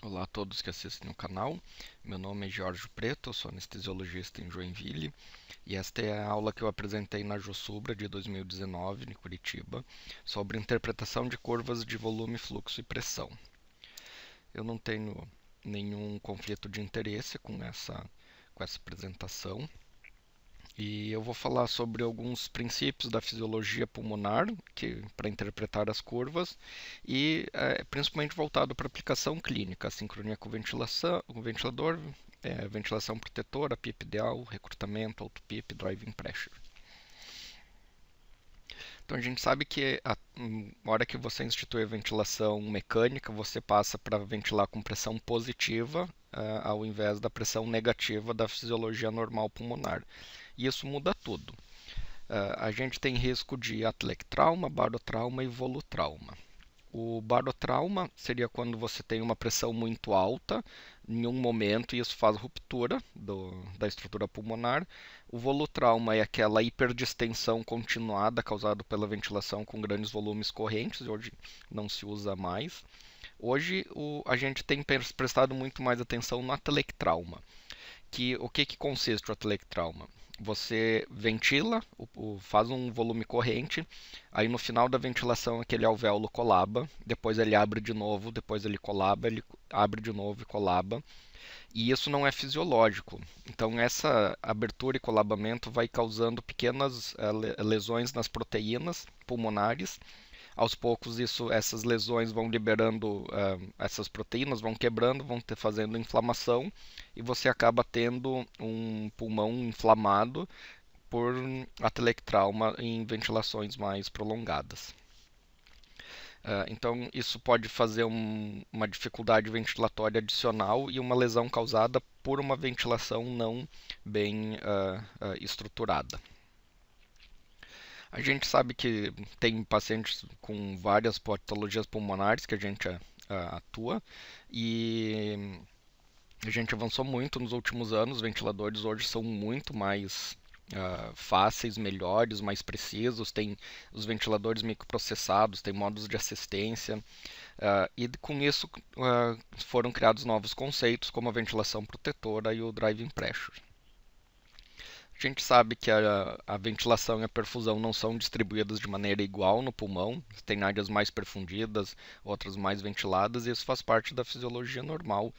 Olá a todos que assistem o canal. Meu nome é Jorge Preto, eu sou anestesiologista em Joinville e esta é a aula que eu apresentei na Jussubra de 2019, em Curitiba, sobre interpretação de curvas de volume, fluxo e pressão. Eu não tenho nenhum conflito de interesse com essa apresentação. E eu vou falar sobre alguns princípios da fisiologia pulmonar para interpretar as curvas e principalmente voltado para aplicação clínica, sincronia com ventilação, com ventilador, ventilação protetora, PIP ideal, recrutamento, auto-PIP, driving pressure. Então a gente sabe que na hora que você institui a ventilação mecânica, você passa para ventilar com pressão positiva ao invés da pressão negativa da fisiologia normal pulmonar. E isso muda tudo. A gente tem risco de atelectrauma, barotrauma e volutrauma. O barotrauma seria quando você tem uma pressão muito alta em um momento e isso faz ruptura da estrutura pulmonar. O volutrauma é aquela hiperdistensão continuada causada pela ventilação com grandes volumes correntes, e hoje não se usa mais. Hoje a gente tem prestado muito mais atenção no atelectrauma. O que consiste o atelectrauma? Você ventila, faz um volume corrente, aí no final da ventilação aquele alvéolo colaba, depois ele abre de novo, depois ele colaba, ele abre de novo e colaba. E isso não é fisiológico. Então essa abertura e colabamento vai causando pequenas lesões nas proteínas pulmonares. Aos poucos essas lesões vão liberando essas proteínas, vão quebrando, fazendo inflamação e você acaba tendo um pulmão inflamado por atelectrauma em ventilações mais prolongadas. Então, isso pode fazer uma dificuldade ventilatória adicional e uma lesão causada por uma ventilação não bem estruturada. A gente sabe que tem pacientes com várias patologias pulmonares que a gente atua e a gente avançou muito nos últimos anos. Os ventiladores hoje são muito mais fáceis, melhores, mais precisos. Tem os ventiladores microprocessados, tem modos de assistência. E com isso foram criados novos conceitos como a ventilação protetora e o driving pressure. A gente sabe que a ventilação e a perfusão não são distribuídas de maneira igual no pulmão. Tem áreas mais perfundidas, outras mais ventiladas, e isso faz parte da fisiologia normal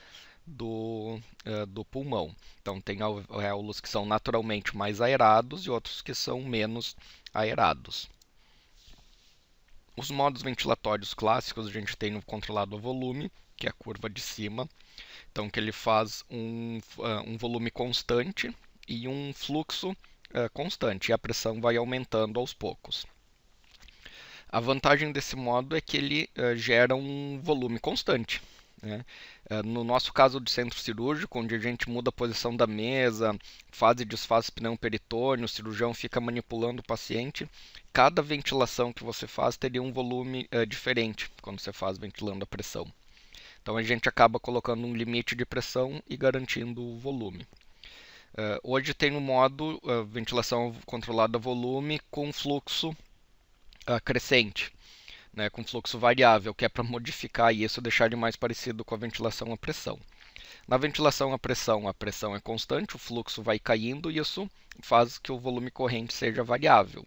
do pulmão. Então, tem alvéolos que são naturalmente mais aerados e outros que são menos aerados. Os modos ventilatórios clássicos a gente tem no controlado a volume, que é a curva de cima. Então, que ele faz um volume constante e um fluxo constante, e a pressão vai aumentando aos poucos. A vantagem desse modo é que ele gera um volume constante. Né? No nosso caso de centro cirúrgico, onde a gente muda a posição da mesa, faz e desfaz pneu peritônio, o cirurgião fica manipulando o paciente, cada ventilação que você faz teria um volume diferente quando você faz ventilando a pressão. Então a gente acaba colocando um limite de pressão e garantindo o volume. Hoje tem no modo ventilação controlada a volume com fluxo crescente, né, com fluxo variável, que é para modificar isso, deixar ele mais parecido com a ventilação à pressão. Na ventilação à pressão, a pressão é constante, o fluxo vai caindo e isso faz que o volume corrente seja variável.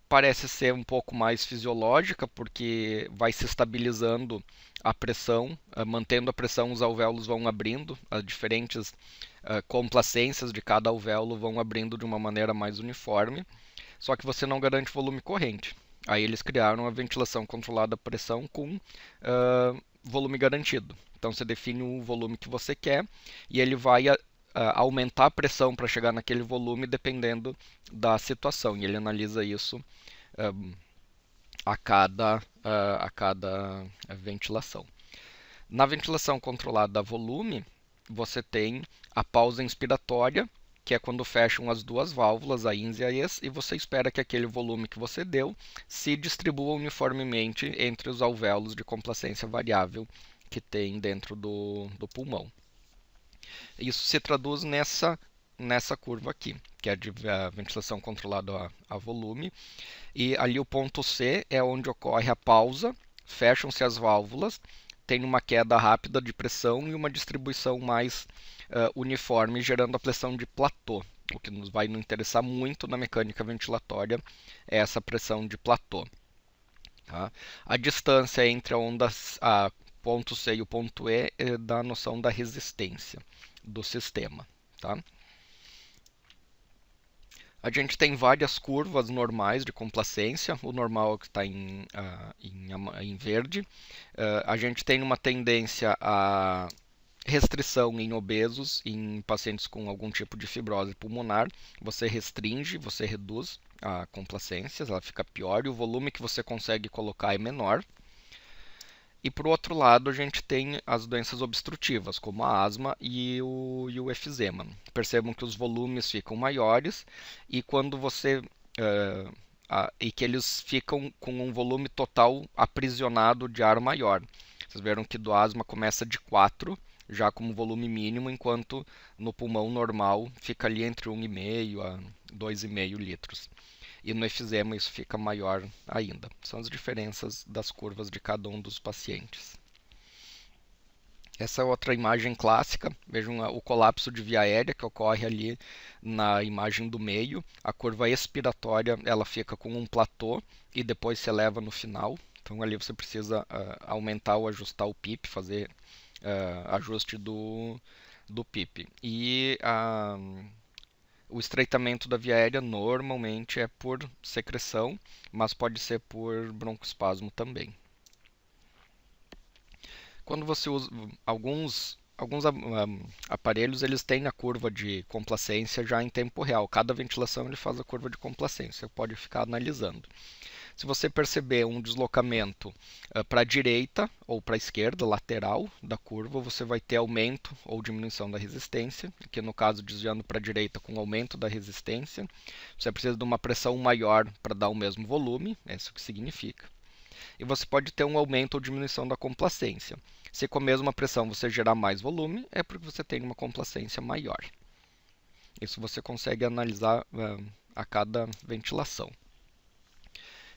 Parece ser um pouco mais fisiológica, porque vai se estabilizando a pressão, mantendo a pressão, os alvéolos vão abrindo, as diferentes complacências de cada alvéolo vão abrindo de uma maneira mais uniforme, só que você não garante volume corrente. Aí eles criaram a ventilação controlada a pressão com volume garantido. Então você define o volume que você quer e ele vai aumentar a pressão para chegar naquele volume dependendo da situação. E ele analisa isso a cada ventilação. Na ventilação controlada a volume, você tem a pausa inspiratória, que é quando fecham as duas válvulas, a INS e a ES, e você espera que aquele volume que você deu se distribua uniformemente entre os alvéolos de complacência variável que tem dentro do pulmão. Isso se traduz nessa curva aqui, que é a ventilação controlada a volume. E ali o ponto C é onde ocorre a pausa, fecham-se as válvulas, tem uma queda rápida de pressão e uma distribuição mais uniforme, gerando a pressão de platô. O que nos vai nos interessar muito na mecânica ventilatória é essa pressão de platô. Tá? A distância entre a onda a ponto C e o ponto E dá a noção da resistência do sistema. Tá? A gente tem várias curvas normais de complacência. O normal é o que está em verde. A gente tem uma tendência a restrição em obesos, em pacientes com algum tipo de fibrose pulmonar. Você restringe, você reduz a complacência, ela fica pior e o volume que você consegue colocar é menor. E por outro lado, a gente tem as doenças obstrutivas, como a asma e o efizema. Percebam que os volumes ficam maiores e quando você e que eles ficam com um volume total aprisionado de ar maior. Vocês viram que do asma começa de 4, já como volume mínimo, enquanto no pulmão normal fica ali entre 1,5 a 2,5 litros. E no efizema isso fica maior ainda. São as diferenças das curvas de cada um dos pacientes. Essa é outra imagem clássica. Vejam o colapso de via aérea que ocorre ali na imagem do meio. A curva expiratória ela fica com um platô e depois se eleva no final. Então ali você precisa aumentar ou ajustar o PIP, fazer ajuste do PIP. E o estreitamento da via aérea normalmente é por secreção, mas pode ser por broncoespasmo também. Quando você usa alguns aparelhos, eles têm a curva de complacência já em tempo real. Cada ventilação ele faz a curva de complacência, você pode ficar analisando. Se você perceber um deslocamento para a direita ou para a esquerda, lateral da curva, você vai ter aumento ou diminuição da resistência, que no caso desviando para a direita com aumento da resistência. Você precisa de uma pressão maior para dar o mesmo volume, é isso que significa. E você pode ter um aumento ou diminuição da complacência. Se com a mesma pressão você gerar mais volume, é porque você tem uma complacência maior. Isso você consegue analisar a cada ventilação.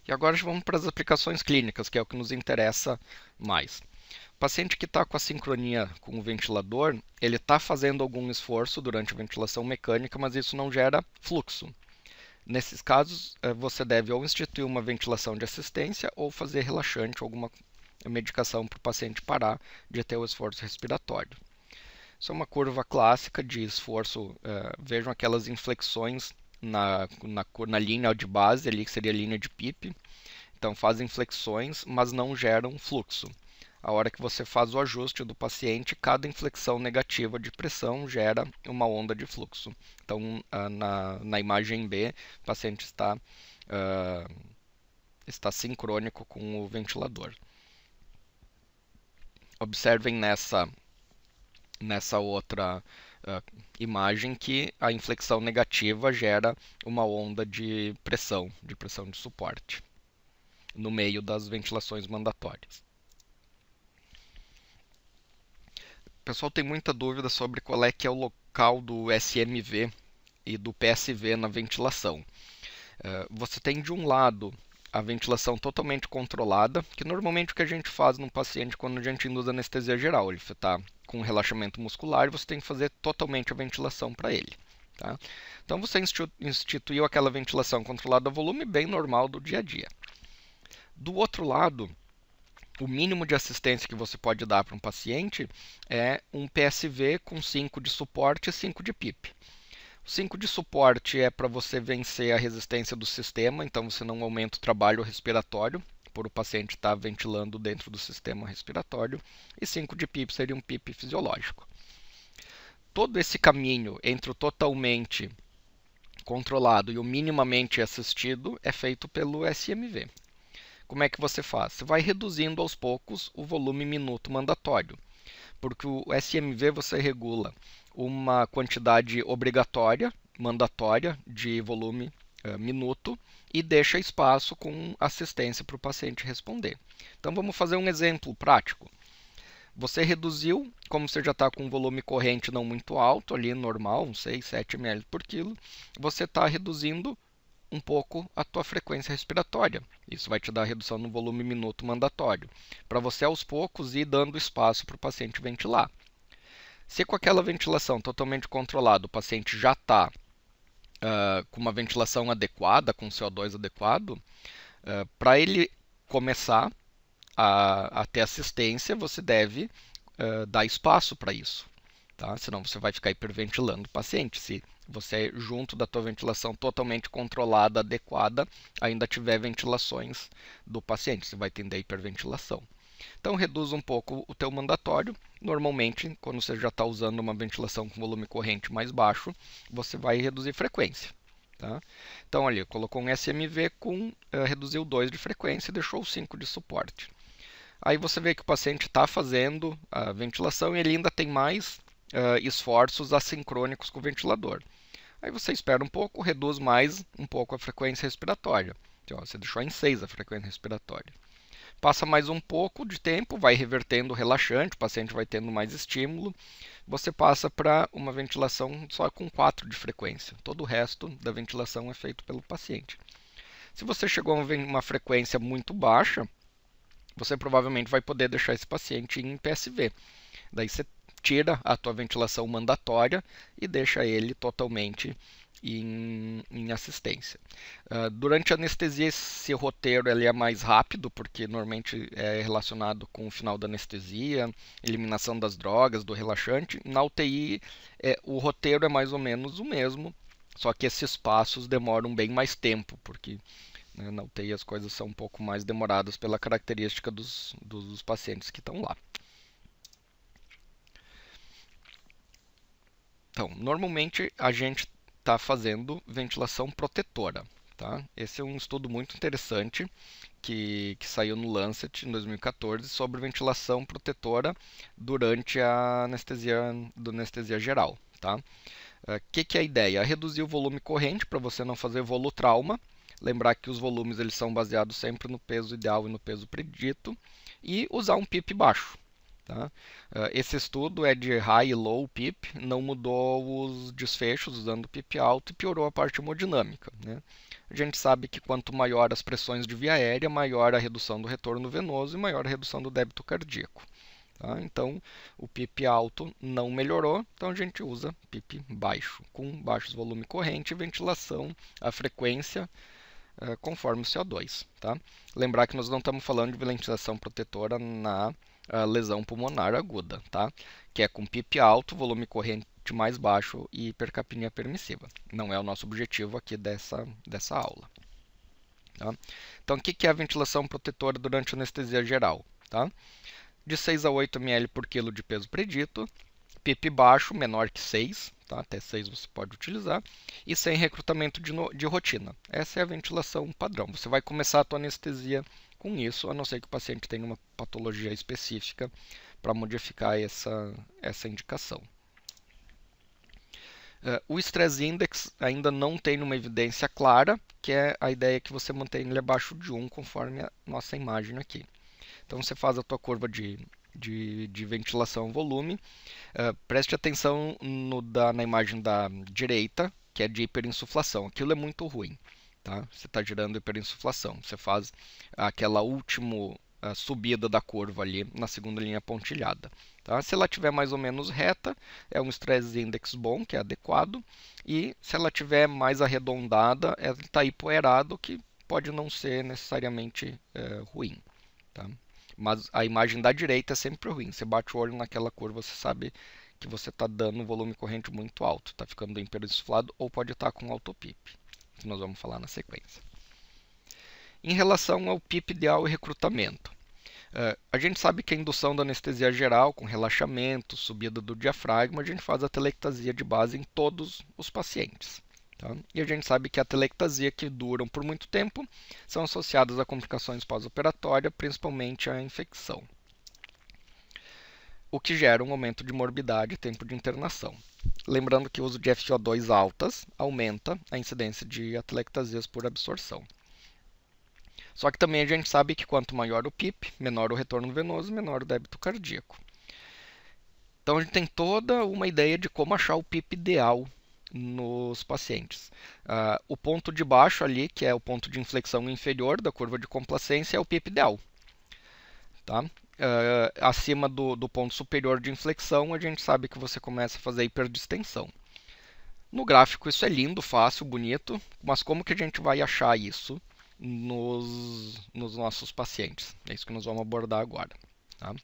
E agora vamos para as aplicações clínicas, que é o que nos interessa mais. O paciente que está com a sincronia com o ventilador, ele está fazendo algum esforço durante a ventilação mecânica, mas isso não gera fluxo. Nesses casos, você deve ou instituir uma ventilação de assistência ou fazer relaxante, alguma medicação para o paciente parar de ter o esforço respiratório. Isso é uma curva clássica de esforço. Vejam aquelas inflexões na linha de base, ali que seria a linha de PIP. Então fazem flexões, mas não geram fluxo. A hora que você faz o ajuste do paciente, cada inflexão negativa de pressão gera uma onda de fluxo. Então, na imagem B, o paciente está sincrônico com o ventilador. Observem nessa outra imagem que a inflexão negativa gera uma onda de pressão de suporte, no meio das ventilações mandatórias. O pessoal tem muita dúvida sobre qual é que é o local do SMV e do PSV na ventilação. Você tem de um lado a ventilação totalmente controlada, que normalmente o que a gente faz num paciente quando a gente induz anestesia geral, ele está com relaxamento muscular e você tem que fazer totalmente a ventilação para ele. Tá? Então você instituiu aquela ventilação controlada a volume bem normal do dia a dia. Do outro lado, o mínimo de assistência que você pode dar para um paciente é um PSV com 5 de suporte e 5 de PIP. 5 de suporte é para você vencer a resistência do sistema, então você não aumenta o trabalho respiratório, por o paciente estar ventilando dentro do sistema respiratório, e 5 de PIP seria um PIP fisiológico. Todo esse caminho entre o totalmente controlado e o minimamente assistido é feito pelo SMV. Como é que você faz? Você vai reduzindo aos poucos o volume minuto mandatório, porque o SMV você regula uma quantidade obrigatória, mandatória, de volume minuto e deixa espaço com assistência para o paciente responder. Então vamos fazer um exemplo prático. Você reduziu, como você já está com um volume corrente não muito alto, ali normal, uns 6, 7 ml por quilo, você está reduzindo um pouco a tua frequência respiratória. Isso vai te dar redução no volume minuto mandatório, para você aos poucos ir dando espaço para o paciente ventilar. Se com aquela ventilação totalmente controlada o paciente já está com uma ventilação adequada, com CO2 adequado, para ele começar a ter assistência, você deve dar espaço para isso. Tá? Senão você vai ficar hiperventilando o paciente. Se você, junto da tua ventilação totalmente controlada, adequada, ainda tiver ventilações do paciente, você vai tender a hiperventilação. Então reduz um pouco o teu mandatório. Normalmente, quando você já está usando uma ventilação com volume corrente mais baixo, você vai reduzir frequência. Tá? Então, ali, colocou um SMV com reduziu 2 de frequência e deixou 5 de suporte. Aí você vê que o paciente está fazendo a ventilação e ele ainda tem mais esforços assincrônicos com o ventilador. Aí você espera um pouco, reduz mais um pouco a frequência respiratória. Então, você deixou em 6 a frequência respiratória. Passa mais um pouco de tempo, vai revertendo o relaxante, o paciente vai tendo mais estímulo. Você passa para uma ventilação só com 4 de frequência. Todo o resto da ventilação é feito pelo paciente. Se você chegou a uma frequência muito baixa, você provavelmente vai poder deixar esse paciente em PSV. Daí você tira a tua ventilação mandatória e deixa ele totalmente em assistência. Durante a anestesia, esse roteiro ele é mais rápido, porque normalmente é relacionado com o final da anestesia, eliminação das drogas, do relaxante. Na UTI, o roteiro é mais ou menos o mesmo, só que esses passos demoram bem mais tempo, porque na UTI as coisas são um pouco mais demoradas pela característica dos pacientes que estão lá. Então, normalmente a gente está fazendo ventilação protetora. Tá? Esse é um estudo muito interessante que saiu no Lancet em 2014 sobre ventilação protetora durante a anestesia geral. Tá? Que é a ideia? Reduzir o volume corrente para você não fazer volutrauma. Lembrar que os volumes eles são baseados sempre no peso ideal e no peso predito. E usar um PIP baixo. Tá? Esse estudo é de high e low PIP, não mudou os desfechos usando PIP alto e piorou a parte hemodinâmica. Né? A gente sabe que quanto maior as pressões de via aérea, maior a redução do retorno venoso e maior a redução do débito cardíaco. Tá? Então, o PIP alto não melhorou, então a gente usa PIP baixo, com baixos volume corrente, ventilação, a frequência conforme o CO2. Tá? Lembrar que nós não estamos falando de ventilação protetora na lesão pulmonar aguda, tá? Que é com PIP alto, volume corrente mais baixo e hipercapnia permissiva. Não é o nosso objetivo aqui dessa aula. Tá? Então, o que é a ventilação protetora durante a anestesia geral? Tá? De 6 a 8 ml por quilo de peso predito, PIP baixo, menor que 6, tá? Até 6 você pode utilizar, e sem recrutamento de rotina. Essa é a ventilação padrão. Você vai começar a tua anestesia com isso, a não ser que o paciente tenha uma patologia específica para modificar essa indicação. O Stress Index ainda não tem uma evidência clara, que é a ideia que você mantém ele abaixo de 1, conforme a nossa imagem aqui. Então você faz a tua curva de ventilação volume. Preste atenção na imagem da direita, que é de hiperinsuflação. Aquilo é muito ruim. Tá? Você está gerando hiperinsuflação. Você faz aquela última subida da curva ali na segunda linha pontilhada. Tá? Se ela estiver mais ou menos reta, é um stress index bom, que é adequado. E se ela estiver mais arredondada, ela está hipoerado, que pode não ser necessariamente ruim. Tá? Mas a imagem da direita é sempre ruim. Você bate o olho naquela curva, você sabe que você está dando um volume corrente muito alto. Está ficando hiperinsuflado ou pode estar com autopip, que nós vamos falar na sequência. Em relação ao PIP ideal e recrutamento, a gente sabe que a indução da anestesia geral, com relaxamento, subida do diafragma, a gente faz a telectasia de base em todos os pacientes. Tá? E a gente sabe que a telectasia que duram por muito tempo são associadas a complicações pós-operatórias, principalmente a infecção, o que gera um aumento de morbidade e tempo de internação. Lembrando que o uso de FiO2 altas aumenta a incidência de atelectasias por absorção. Só que também a gente sabe que quanto maior o PIP, menor o retorno venoso, menor o débito cardíaco. Então a gente tem toda uma ideia de como achar o PIP ideal nos pacientes. O ponto de baixo ali, que é o ponto de inflexão inferior da curva de complacência, é o PIP ideal. Tá? Acima do ponto superior de inflexão, a gente sabe que você começa a fazer hiperdistensão. No gráfico isso é lindo, fácil, bonito, mas como que a gente vai achar isso nos nossos pacientes? É isso que nós vamos abordar agora. Tá?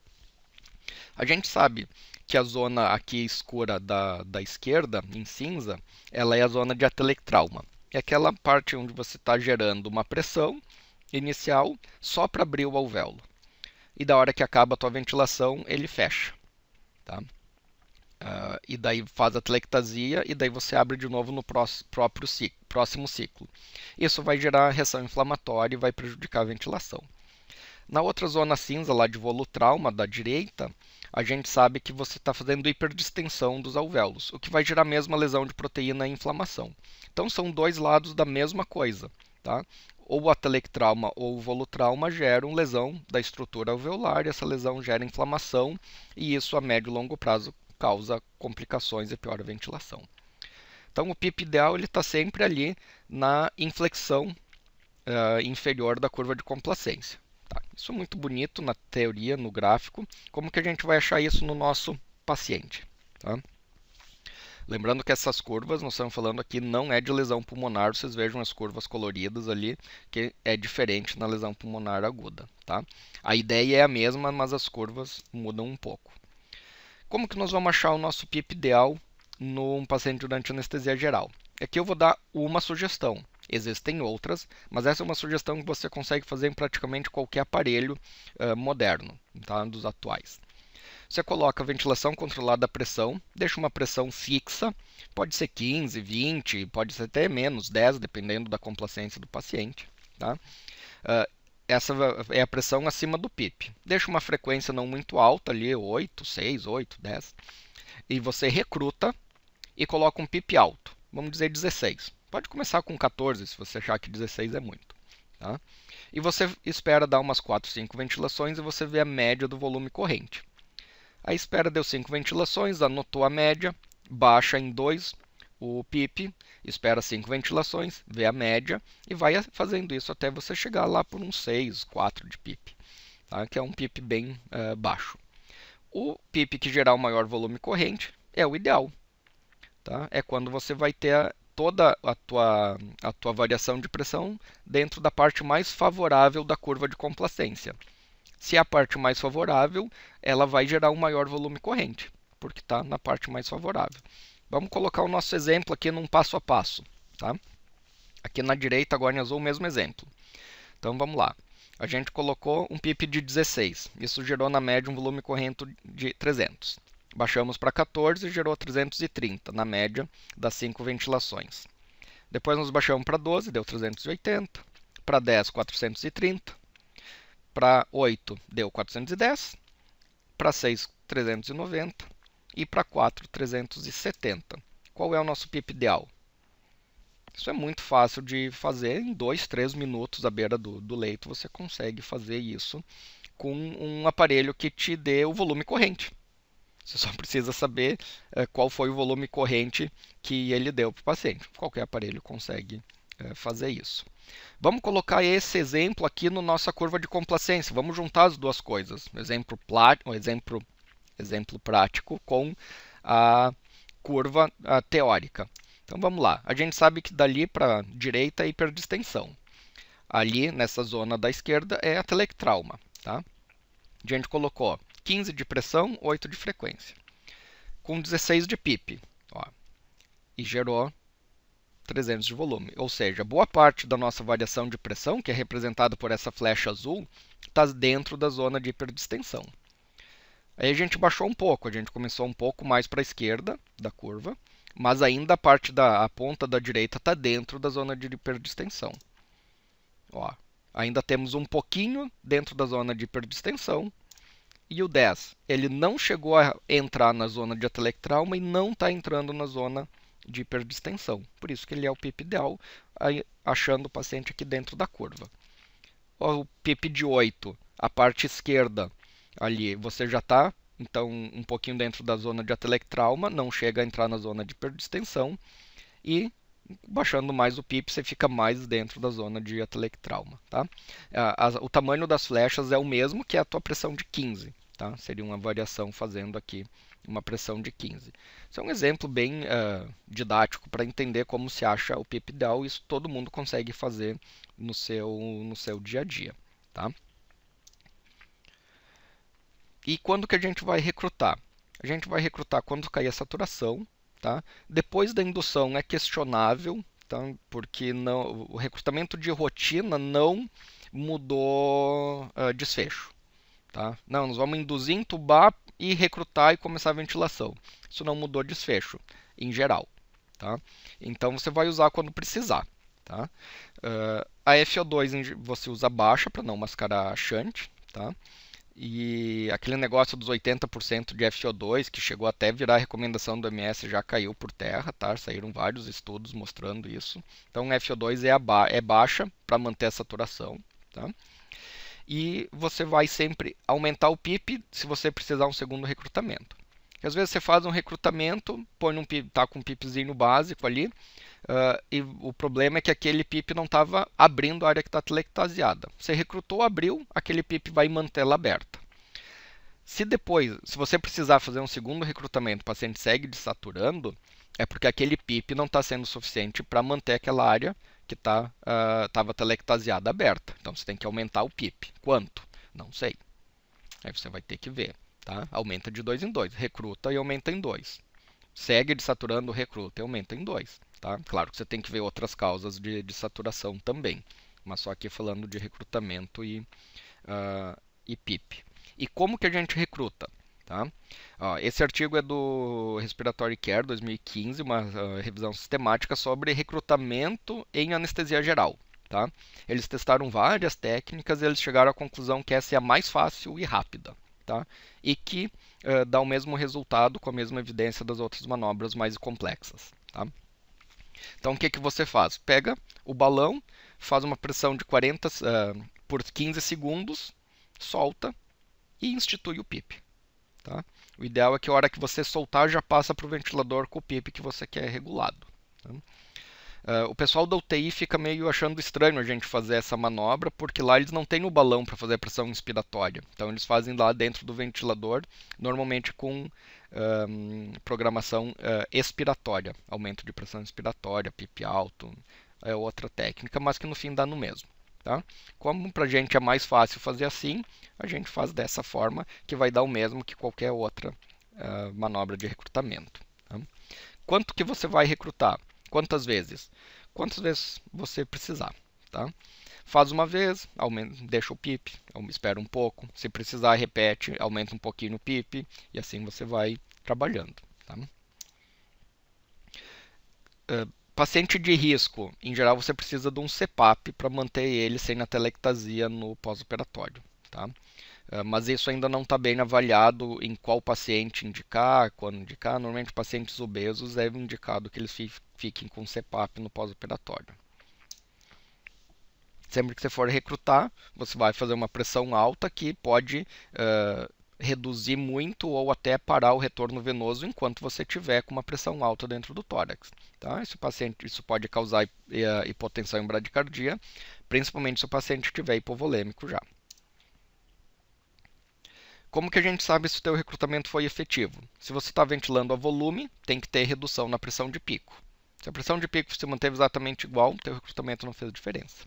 A gente sabe que a zona aqui escura da esquerda, em cinza, ela é a zona de atelectrauma. É aquela parte onde você está gerando uma pressão inicial só para abrir o alvéolo. E da hora que acaba a tua ventilação, ele fecha. Tá? E daí faz a telectasia e daí você abre de novo no próximo ciclo. Isso vai gerar reação inflamatória e vai prejudicar a ventilação. Na outra zona cinza, lá de volutrauma, da direita, a gente sabe que você está fazendo hiperdistensão dos alvéolos, o que vai gerar a mesma lesão de proteína e inflamação. Então, são dois lados da mesma coisa. Tá? Ou o atelectrauma ou o volutrauma geram lesão da estrutura alveolar, e essa lesão gera inflamação, e isso a médio e longo prazo causa complicações e piora a ventilação. Então, o PIP ideal está sempre ali na inflexão inferior da curva de complacência. Tá, isso é muito bonito na teoria, no gráfico. Como que a gente vai achar isso no nosso paciente? Tá? Lembrando que essas curvas, nós estamos falando aqui, não é de lesão pulmonar. Vocês vejam as curvas coloridas ali, que é diferente na lesão pulmonar aguda. Tá? A ideia é a mesma, mas as curvas mudam um pouco. Como que nós vamos achar o nosso PIP ideal num paciente durante anestesia geral? Aqui eu vou dar uma sugestão. Existem outras, mas essa é uma sugestão que você consegue fazer em praticamente qualquer aparelho moderno, tá? Dos atuais. Você coloca a ventilação controlada da pressão, deixa uma pressão fixa, pode ser 15, 20, pode ser até menos, 10, dependendo da complacência do paciente. Tá? Essa é a pressão acima do PIP. Deixa uma frequência não muito alta ali, 8, 6, 8, 10. E você recruta e coloca um PIP alto. Vamos dizer 16. Pode começar com 14 se você achar que 16 é muito. Tá? E você espera dar umas 4, 5 ventilações e você vê a média do volume corrente. Aí espera, deu 5 ventilações, anotou a média, baixa em 2 o PIP, espera 5 ventilações, vê a média e vai fazendo isso até você chegar lá por uns 6, 4 de PIP, tá? Que é um PIP bem baixo. O PIP que gerar o maior volume corrente é o ideal. Tá? É quando você vai ter toda a tua variação de pressão dentro da parte mais favorável da curva de complacência. Se é a parte mais favorável, ela vai gerar um maior volume corrente, porque está na parte mais favorável. Vamos colocar o nosso exemplo aqui num passo a passo. Tá? Aqui na direita, agora em azul, o mesmo exemplo. Então vamos lá. A gente colocou um PIP de 16. Isso gerou na média um volume corrente de 300. Baixamos para 14 e gerou 330, na média das 5 ventilações. Depois nós baixamos para 12, deu 380. Para 10, 430. Para 8, deu 410. Para 6, 390. E para 4, 370. Qual é o nosso PIP ideal? Isso é muito fácil de fazer. Em 2, 3 minutos à beira do leito você consegue fazer isso com um aparelho que te dê o volume corrente. Você só precisa saber qual foi o volume corrente que ele deu para o paciente. Qualquer aparelho consegue fazer isso. Vamos colocar esse exemplo aqui na nossa curva de complacência. Vamos juntar as duas coisas. Exemplo prático com a curva teórica. Então vamos lá. A gente sabe que dali para a direita é hiperdistensão. Ali nessa zona da esquerda é atelectrauma. Tá? A gente colocou 15 de pressão, 8 de frequência, com 16 de PIP, ó, e gerou 300 de volume. Ou seja, boa parte da nossa variação de pressão, que é representada por essa flecha azul, está dentro da zona de hiperdistensão. Aí a gente baixou um pouco, a gente começou um pouco mais para a esquerda da curva, mas ainda a ponta da direita está dentro da zona de hiperdistensão. Ó, ainda temos um pouquinho dentro da zona de hiperdistensão. E o 10, ele não chegou a entrar na zona de atelectrauma e não está entrando na zona de hiperdistensão. Por isso que ele é o PIP ideal, achando o paciente aqui dentro da curva. O PIP de 8, a parte esquerda ali, você já está então um pouquinho dentro da zona de atelectrauma, não chega a entrar na zona de hiperdistensão. e baixando mais o PIP, você fica mais dentro da zona de atelectrauma, tá? O tamanho das flechas é o mesmo que a tua pressão de 15, tá? Seria uma variação fazendo aqui uma pressão de 15. Isso é um exemplo bem didático para entender como se acha o PIP ideal. Isso todo mundo consegue fazer no seu dia a dia, tá? E quando que a gente vai recrutar? A gente vai recrutar quando cair a saturação, tá? Depois da indução é questionável, tá? Porque não, o recrutamento de rotina não mudou desfecho. Tá? Não, nós vamos induzir, entubar e recrutar e começar a ventilação. Isso não mudou desfecho, em geral. Tá? Então você vai usar quando precisar. Tá? A FO2 você usa baixa para não mascarar a shunt. Tá? E aquele negócio dos 80% de FO2, que chegou até virar recomendação do MS, já caiu por terra, tá? Saíram vários estudos mostrando isso. Então, FO2 é baixa para manter a saturação, tá? E você vai sempre aumentar o PIP se você precisar um segundo recrutamento. Porque às vezes você faz um recrutamento, põe tá com um PIPzinho básico ali, e o problema é que aquele PIP não estava abrindo a área que está telectasiada. Você recrutou, abriu, aquele PIP vai mantê-la aberta. Se você precisar fazer um segundo recrutamento, o paciente segue desaturando, é porque aquele PIP não está sendo suficiente para manter aquela área que estava telectasiada aberta. Então você tem que aumentar o PIP. Quanto? Não sei. Aí você vai ter que ver. Tá? Aumenta de 2 em 2. Recruta e aumenta em 2. Segue desaturando, recruta e aumenta em 2. Tá? Claro que você tem que ver outras causas de saturação também. Mas só aqui falando de recrutamento e PIP. E como que a gente recruta? Tá? Esse artigo é do Respiratory Care 2015, uma revisão sistemática sobre recrutamento em anestesia geral. Tá? Eles testaram várias técnicas e eles chegaram à conclusão que essa é a mais fácil e rápida. Tá? E que dá o mesmo resultado com a mesma evidência das outras manobras mais complexas. Tá? Então o que, que você faz? Pega o balão, faz uma pressão de 40 por 15 segundos, solta e institui o PIP. Tá? O ideal é que a hora que você soltar já passa para o ventilador com o PIP que você quer regulado. Tá? O pessoal da UTI fica meio achando estranho a gente fazer essa manobra, porque lá eles não têm o balão para fazer a pressão inspiratória. Então eles fazem lá dentro do ventilador, normalmente com programação expiratória, aumento de pressão inspiratória, PIP alto, é outra técnica, mas que no fim dá no mesmo. Tá? Como para a gente é mais fácil fazer assim, a gente faz dessa forma, que vai dar o mesmo que qualquer outra manobra de recrutamento. Tá? Quanto que você vai recrutar? Quantas vezes? Quantas vezes você precisar. Tá? Faz uma vez, deixa o PIP, espera um pouco. Se precisar, repete, aumenta um pouquinho o PIP e assim você vai trabalhando. Tá? Paciente de risco, em geral você precisa de um CPAP para manter ele sem atelectasia no pós-operatório. Tá? Mas isso ainda não está bem avaliado em qual paciente indicar, quando indicar. Normalmente pacientes obesos é indicado que eles fiquem com CPAP no pós-operatório. Sempre que você for recrutar, você vai fazer uma pressão alta que pode reduzir muito ou até parar o retorno venoso enquanto você tiver com uma pressão alta dentro do tórax. Tá? Isso pode causar hipotensão em bradicardia, principalmente se o paciente estiver hipovolêmico já. Como que a gente sabe se o teu recrutamento foi efetivo? Se você está ventilando a volume, tem que ter redução na pressão de pico. Se a pressão de pico se manteve exatamente igual, o teu recrutamento não fez diferença.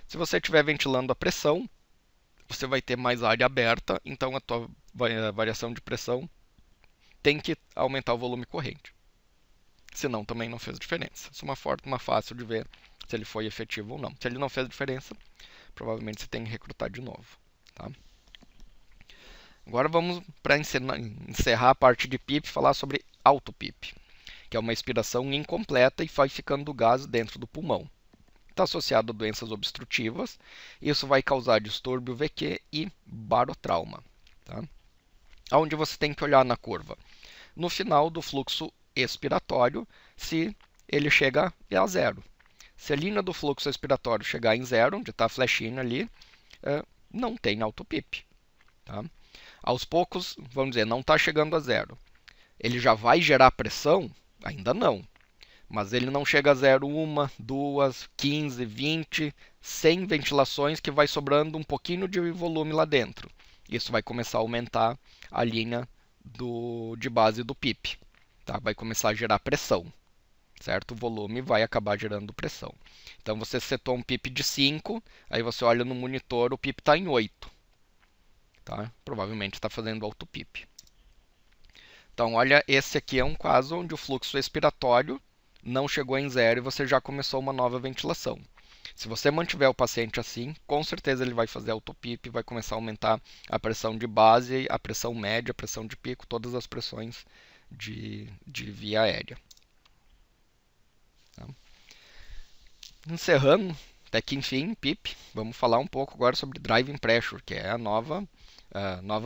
Se você estiver ventilando a pressão, você vai ter mais área aberta, então a tua variação de pressão tem que aumentar o volume corrente. Senão também não fez diferença. Isso é uma forma fácil de ver se ele foi efetivo ou não. Se ele não fez diferença, provavelmente você tem que recrutar de novo. Tá? Agora vamos para encerrar a parte de PIP, falar sobre auto-PIP, que é uma expiração incompleta e vai ficando gás dentro do pulmão. Está associado a doenças obstrutivas, isso vai causar distúrbio VQ e barotrauma. Tá? Onde você tem que olhar na curva? No final do fluxo expiratório, se ele chega a zero. Se a linha do fluxo expiratório chegar em zero, onde está a flechinha ali, não tem auto-PIP. Tá? Aos poucos, vamos dizer, não está chegando a zero. Ele já vai gerar pressão? Ainda não. Mas ele não chega a 0, 1, 2, 15, 20, 100 ventilações que vai sobrando um pouquinho de volume lá dentro. Isso vai começar a aumentar a linha de base do PIP. Tá? Vai começar a gerar pressão. Certo? O volume vai acabar gerando pressão. Então você setou um PIP de 5, aí você olha no monitor, o PIP está em 8. Tá? Provavelmente está fazendo alto PIP. Então, olha, esse aqui é um caso onde o fluxo expiratório não chegou em 0 e você já começou uma nova ventilação. Se você mantiver o paciente assim, com certeza ele vai fazer autopip, vai começar a aumentar a pressão de base, a pressão média, a pressão de pico, todas as pressões de via aérea. Tá? Encerrando, até que enfim, PIP, vamos falar um pouco agora sobre driving pressure, que é a nova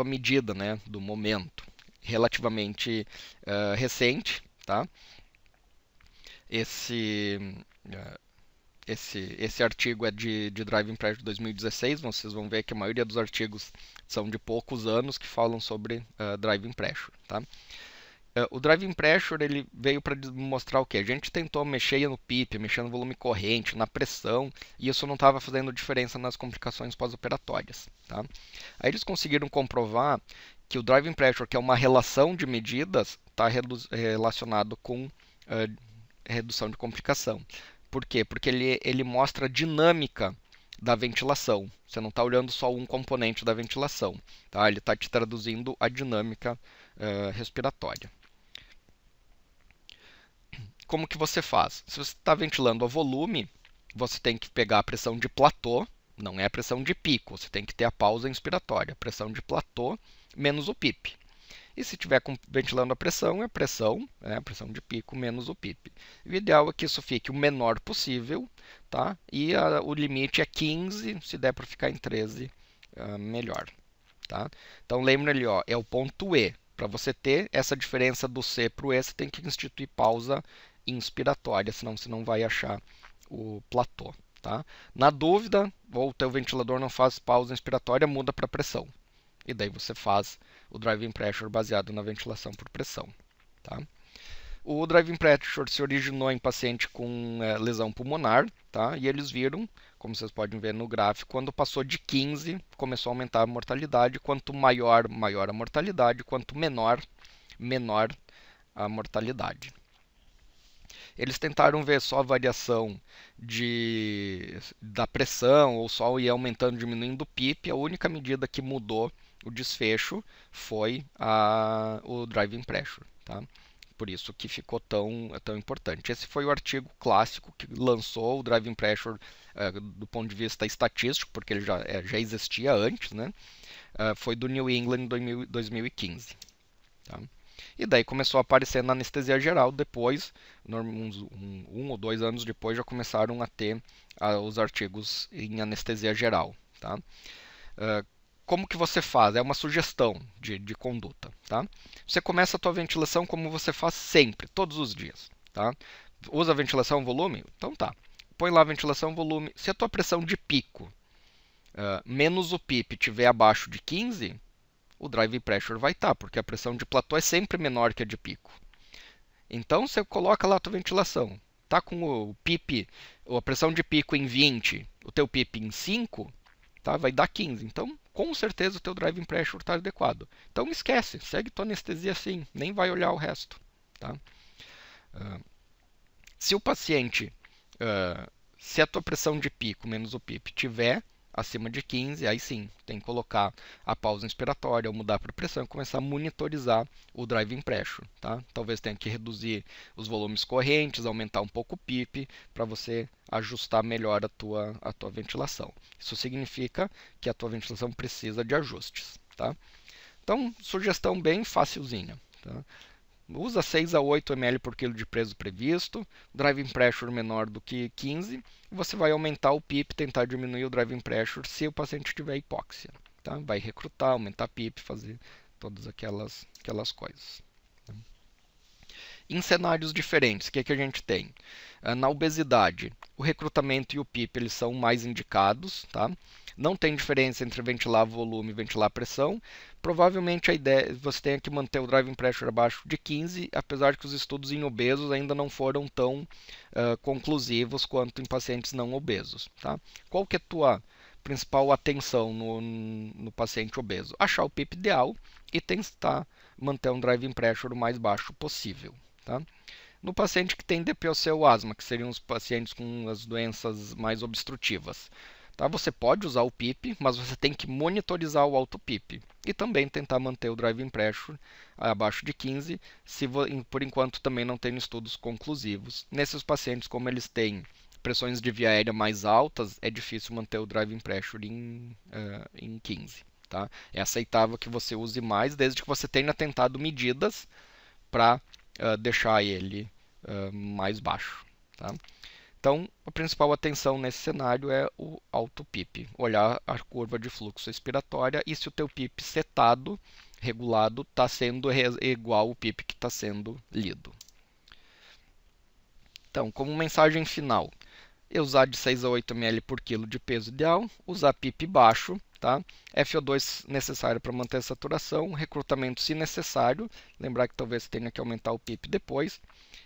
medida, né, do momento. Relativamente recente, tá? Esse artigo é de Driving Pressure de 2016. Vocês vão ver que a maioria dos artigos são de poucos anos que falam sobre Driving Pressure. Tá? O Driving Pressure ele veio para mostrar o que? A gente tentou mexer no PIP, mexer no volume corrente, na pressão, e isso não estava fazendo diferença nas complicações pós-operatórias. Tá? Aí eles conseguiram comprovar que o Driving Pressure, que é uma relação de medidas, está relacionado com redução de complicação. Por quê? Porque ele mostra a dinâmica da ventilação. Você não está olhando só um componente da ventilação. Tá? Ele está te traduzindo a dinâmica respiratória. Como que você faz? Se você está ventilando a volume, você tem que pegar a pressão de platô, não é a pressão de pico. Você tem que ter a pausa inspiratória. Pressão de platô menos o PIP. E se estiver ventilando a pressão, é a pressão de pico menos o PIP. O ideal é que isso fique o menor possível, tá? E o limite é 15, se der para ficar em 13, melhor. Tá? Então lembre ali, ó, é o ponto E. Para você ter essa diferença do C para o E, você tem que instituir pausa inspiratória, senão você não vai achar o platô. Tá? Na dúvida, ou o teu ventilador não faz pausa inspiratória, muda para pressão. E daí você faz o driving pressure baseado na ventilação por pressão. Tá? O driving pressure se originou em paciente com lesão pulmonar, tá? E eles viram, como vocês podem ver no gráfico, quando passou de 15, começou a aumentar a mortalidade. Quanto maior, maior a mortalidade. Quanto menor, menor a mortalidade. Eles tentaram ver só a variação da pressão, ou só ir aumentando, diminuindo o PIP. A única medida que mudou o desfecho foi o driving pressure. Tá? Por isso que ficou tão importante. Esse foi o artigo clássico que lançou o driving pressure do ponto de vista estatístico, porque ele já existia antes, né? Foi do New England em 2015. Tá? E daí começou a aparecer na anestesia geral. Depois, um ou 2 anos depois, já começaram a ter os artigos em anestesia geral. Tá? Como que você faz? É uma sugestão de conduta. Tá? Você começa a tua ventilação como você faz sempre, todos os dias. Tá? Usa ventilação volume? Então tá. Põe lá a ventilação volume. Se a tua pressão de pico menos o PIP estiver abaixo de 15, o driving pressure vai estar, porque a pressão de platô é sempre menor que a de pico. Então você coloca lá a tua ventilação. Tá com o PIP, a pressão de pico em 20, o teu PIP em 5, tá? Vai dar 15. Então, com certeza o teu driving pressure está adequado. Então esquece, segue tua anestesia assim, nem vai olhar o resto. Tá? Se o paciente, se a tua pressão de pico menos o PIP tiver acima de 15, aí sim, tem que colocar a pausa inspiratória ou mudar para pressão e começar a monitorizar o driving pressure. Tá? Talvez tenha que reduzir os volumes correntes, aumentar um pouco o PIP para você ajustar melhor a tua ventilação. Isso significa que a tua ventilação precisa de ajustes. Tá? Então, sugestão bem facilzinha. Tá? Usa 6 a 8 ml por quilo de peso previsto, driving pressure menor do que 15, e você vai aumentar o PIP, tentar diminuir o driving pressure se o paciente tiver hipóxia. Tá? Vai recrutar, aumentar PIP, fazer todas aquelas coisas. Em cenários diferentes, o que a gente tem? Na obesidade, o recrutamento e o PIP eles são mais indicados. Tá? Não tem diferença entre ventilar volume e ventilar pressão, Provavelmente a ideia você tenha que manter o driving pressure abaixo de 15, apesar de que os estudos em obesos ainda não foram tão conclusivos quanto em pacientes não obesos. Tá? Qual que é a tua principal atenção no paciente obeso? Achar o PIP ideal e tentar manter um driving pressure o mais baixo possível. Tá? No paciente que tem DPOC ou asma, que seriam os pacientes com as doenças mais obstrutivas, tá? Você pode usar o PIP, mas você tem que monitorizar o alto PIP e também tentar manter o driving pressure abaixo de 15, se por enquanto também não tem estudos conclusivos. Nesses pacientes, como eles têm pressões de via aérea mais altas, é difícil manter o driving pressure em 15. Tá? É aceitável que você use mais, desde que você tenha tentado medidas para deixar ele mais baixo. Tá? Então, a principal atenção nesse cenário é o alto PIP, olhar a curva de fluxo expiratória e se o teu PIP setado, regulado, está sendo igual ao PIP que está sendo lido. Então, como mensagem final, usar de 6 a 8 ml por quilo de peso ideal, usar PIP baixo, tá? FO2 necessário para manter a saturação, recrutamento se necessário, lembrar que talvez tenha que aumentar o PIP depois,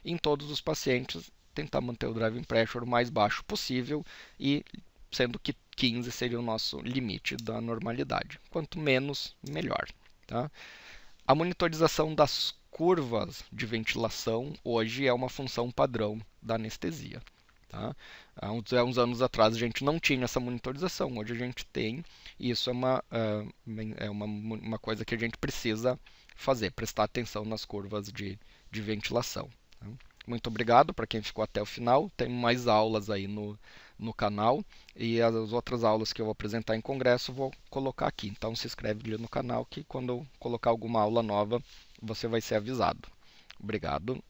e em todos os pacientes tentar manter o driving pressure o mais baixo possível, e sendo que 15 seria o nosso limite da normalidade. Quanto menos, melhor. Tá? A monitorização das curvas de ventilação hoje é uma função padrão da anestesia. Tá? Há uns anos atrás a gente não tinha essa monitorização, hoje a gente tem, e isso é uma coisa que a gente precisa fazer, prestar atenção nas curvas de ventilação. Tá? Muito obrigado para quem ficou até o final. Tem mais aulas aí no canal e as outras aulas que eu vou apresentar em congresso eu vou colocar aqui. Então se inscreve ali no canal que quando eu colocar alguma aula nova você vai ser avisado. Obrigado.